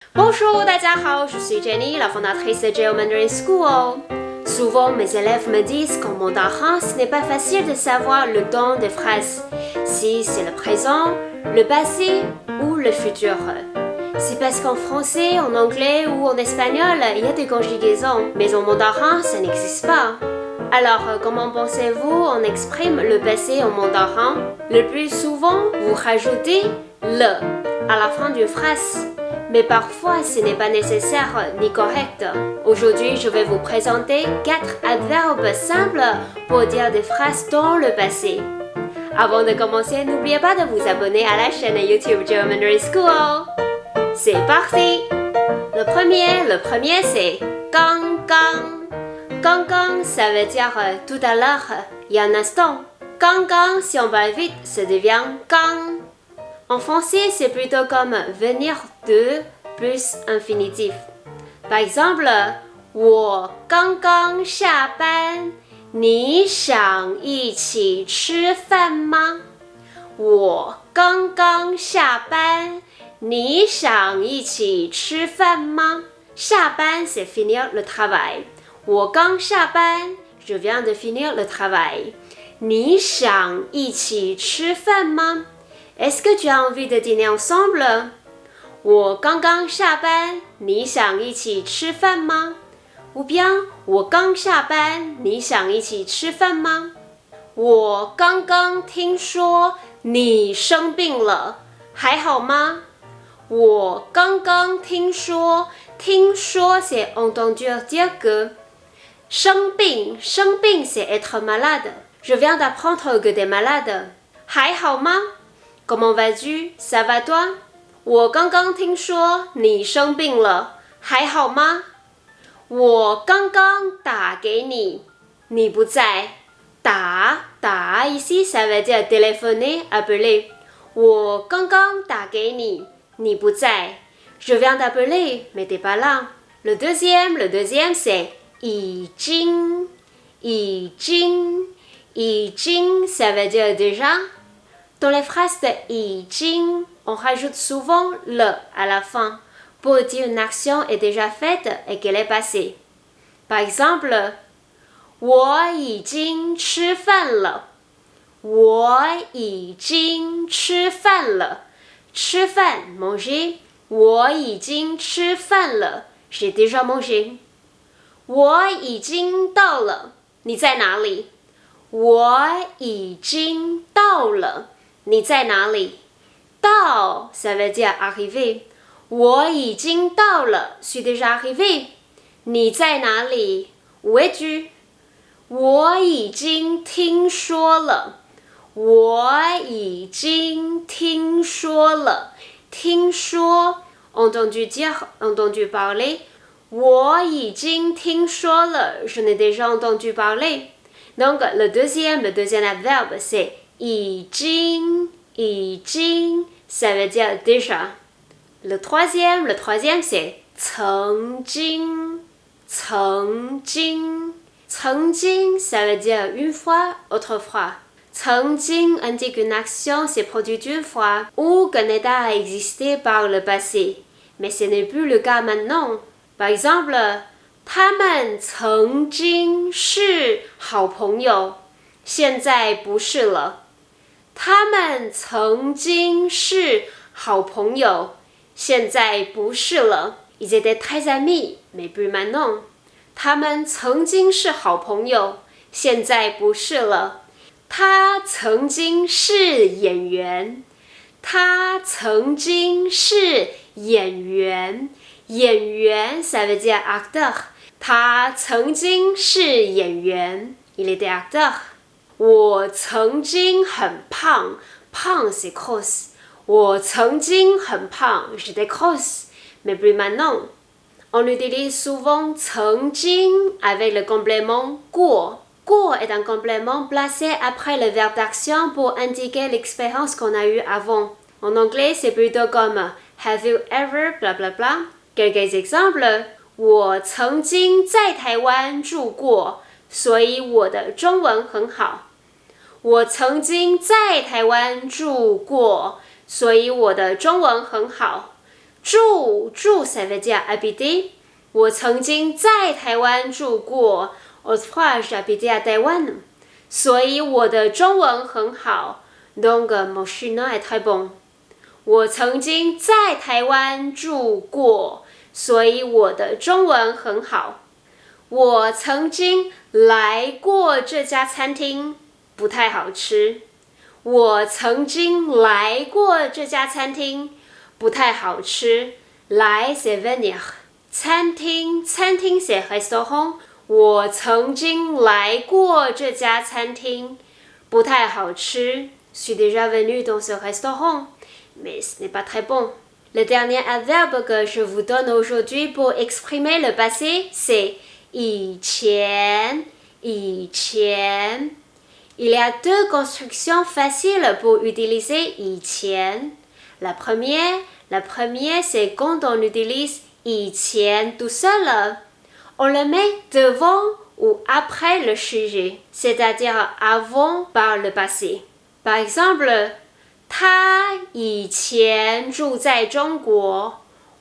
Bonjour, 大家好, je suis Jenny, la fondatrice de Geo Mandarin School. Souvent, mes élèves me disent qu'en mandarin, ce n'est pas facile de savoir le temps des phrases, si c'est le présent, le passé ou le futur. C'est parce qu'en français, en anglais ou en espagnol, il y a des conjugaisons, mais en mandarin, ça n'existe pas. Alors, comment pensez-vous on exprime le passé en mandarin? Le plus souvent, vous rajoutez le à la fin d'une phrase. Mais parfois, ce n'est pas nécessaire ni correct. Aujourd'hui, je vais vous présenter 4 adverbes simples pour dire des phrases dans le passé. Avant de commencer, n'oubliez pas de vous abonner à la chaîne YouTube Geo Mandarin School. C'est parti! Le premier c'est gang gang. Gang gang, ça veut dire tout à l'heure, il y a un instant. Gang gang, si on va vite, ça devient gang. En français, c'est plutôt comme venir de plus infinitif. Par exemple, 我刚刚下班，你想一起吃饭吗？我刚刚下班，你想一起吃饭吗？下班 c'est finir le travail. 我刚下班 je viens de finir le travail. 你想一起吃饭吗？ Est-ce que tu as envie de dîner ensemble? 我刚刚下班，你想一起吃饭吗？ Ou bien 我刚下班，你想一起吃饭吗？我刚刚听说你生病了，还好吗？我刚刚听说c'est entendu dire que 生病 c'est être malade. Je viens d'apprendre que t'es malade. 还好吗？Comment vas-tu? Ça va toi? 我刚刚听说你生病了，还好吗？我刚刚打给你，你不在。打 ici ça veut dire téléphoner, appeler. 我刚刚打给你，你不在。Je viens d'appeler, mais t'es pas là. Le deuxième c'est 已经ça veut dire déjà.Dans les phrases de 已经, on rajoute souvent le à la fin pour dire une action est déjà faite et qu'elle est passée. Par exemple, 我已经吃饭了。我已经吃饭了。吃饭 manger. 我已经吃饭了。J'ai déjà mangé. 我已经到了。你在哪里？我已经到了。你在哪里？到 ça veut dire arriver. 我已经到了 suis déjà arrivé. 你在哪里？ Où es-tu? 我已经听说了。我已经听说了。听说 entendu dire, entendu parler. 我已经听说了 je n'ai déjà entendu parler. Donc le deuxième adverbe c'est 已经 ça veut dire déjà. Le troisième c'est 曾经 曾经 ça veut dire une fois, autrefois. 曾经 indique une action s'est produite une fois ou qu'un état a existé par le passé, mais ce n'est plus le cas maintenant. Par exemple, 他们曾经是好朋友，现在不是了。他们曾经是好朋友，现在不是了。Ils étaient très amis, mais plus maintenant. 他们曾经是好朋友，现在不是了。他曾经是演员，他曾经是演员。演员 ça veut dire acteur. 他曾经是演员 Il était acteur. 我曾经很胖，胖 c'est grosse. 我曾经很胖 j'étais grosse, mais plus maintenant. On utilise souvent 曾经 avec le complément 过。过 est un complément placé après le verbe d'action pour indiquer l'expérience qu'on a eue avant. En anglais, c'est plutôt comme Have you ever blah blah blah. Quelques exemples. 我曾经在台湾住过，所以我的中文很好。我曾经在台湾住过，所以我的中文很好。住 ça veut dire habiter. 我曾经在台湾住过 Autrefois j'habitais à Taïwan. 所以我的中文很好 Donc mon chinois est très bon. 我曾经在台湾住过，所以我的中文很好。我曾经来过这家餐厅，不太好吃。我曾经来过这家餐厅，不太好吃。来 c'est venir. 餐厅 c'est restaurant. 我曾经来过这家餐厅，不太好吃。Je suis déjà venu dans ce restaurant, mais ce n'est pas très bon. Le dernier adverbe que je vous donne aujourd'hui pour exprimer le passé, c'est 以前. Il y a deux constructions faciles pour utiliser 以前. La première, c'est quand on utilise 以前 tout seul. On le met devant ou après le sujet, c'est-à-dire avant par le passé. Par exemple, 他以前住在中国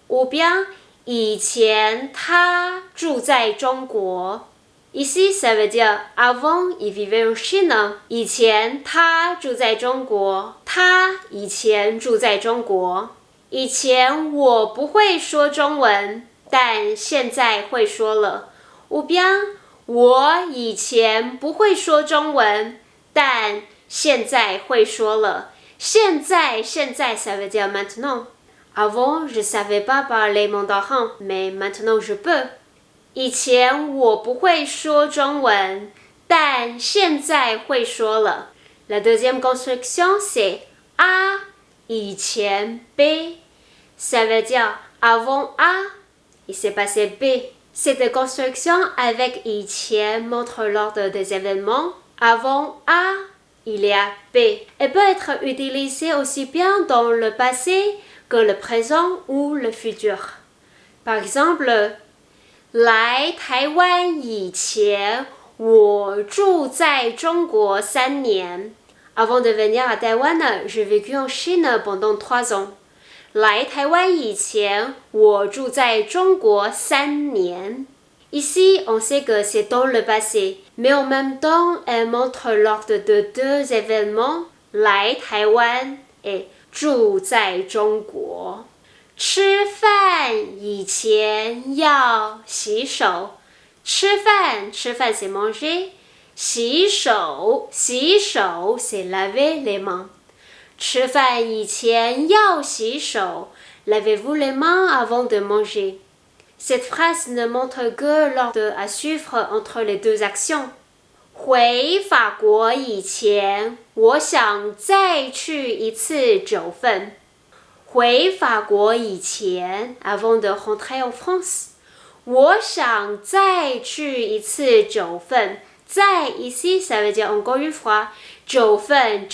ou bien 以前他住在中国 Ici, ça veut dire avant, il vivait en Chine. 以前他住在中国他以前住在中国以前我不会说中文但现在会说了 ou bien 我以前不会说中文但现在会说了现在 ça veut dire maintenant. Avant, je savais pas parler mandarin, mais maintenant je peux. 以前我不会说中文，但现在会说了。La deuxième construction, c'est A, 以前 B. Ça veut dire avant A, il s'est passé B. Cette construction avec 以前 montre l'ordre des événements. Avant A, il y a B. Elle peut être utilisée aussi bien dans le passé que le présent ou le futur. Par exemple, 来台湾以前，我住在中国3年。Avant de venir à Taïwan, j'ai vécu en Chine pendant 3 ans. 来台湾以前，我住在中国3年。Ici, on sait que c'est dans le passé, mais en même temps, elle montre l'ordre de 2 événements, 来台湾 et 住在中国。吃饭以前要洗手。吃饭 c'est manger. 洗手 c'est laver les mains. 吃饭以前要洗手。Lavez-vous les mains avant de manger. Cette phrase ne montre que l'ordre à suivre entre les 2 actions. 回法国以前，我想再去一次九份。回法国以前 avant de rentrer en France. 我想再去一次九份。再 ici, ça veut dire encore une fois. 九份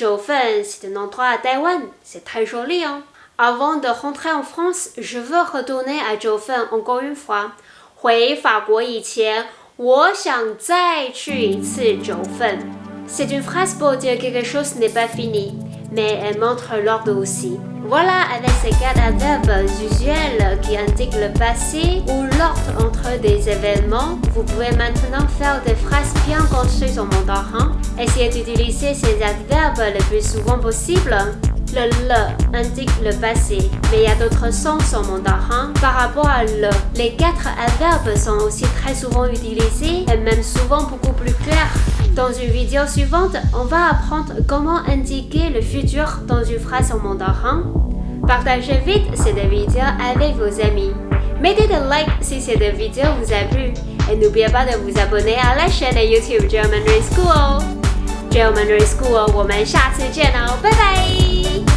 c'est un endroit à Taïwan. C'est très joli, hein? Avant de rentrer en France, je veux retourner à 九份 encore une fois. 回法国以前，我想再去一次九份。C'est une phrase pour dire que quelque chose n'est pas fini, mais elle montre l'ordre aussi. Voilà, avec ces 4 adverbes usuels qui indiquent le passé ou l'ordre entre des événements, vous pouvez maintenant faire des phrases bien construites en mandarin. Essayez d'utiliser ces adverbes le plus souvent possible. Le indique le passé, mais il y a d'autres sens en mandarin par rapport à le. Les 4 adverbes sont aussi très souvent utilisés et même souvent beaucoup plus clairs. Dans une vidéo suivante, on va apprendre comment indiquer le futur dans une phrase en mandarin. Partagez vite cette vidéo avec vos amis. Mettez des likes si cette vidéo vous a plu et n'oubliez pas de vous abonner à la chaîne YouTube German Mandarin School. German Mandarin School, 我们下次见哦，拜拜。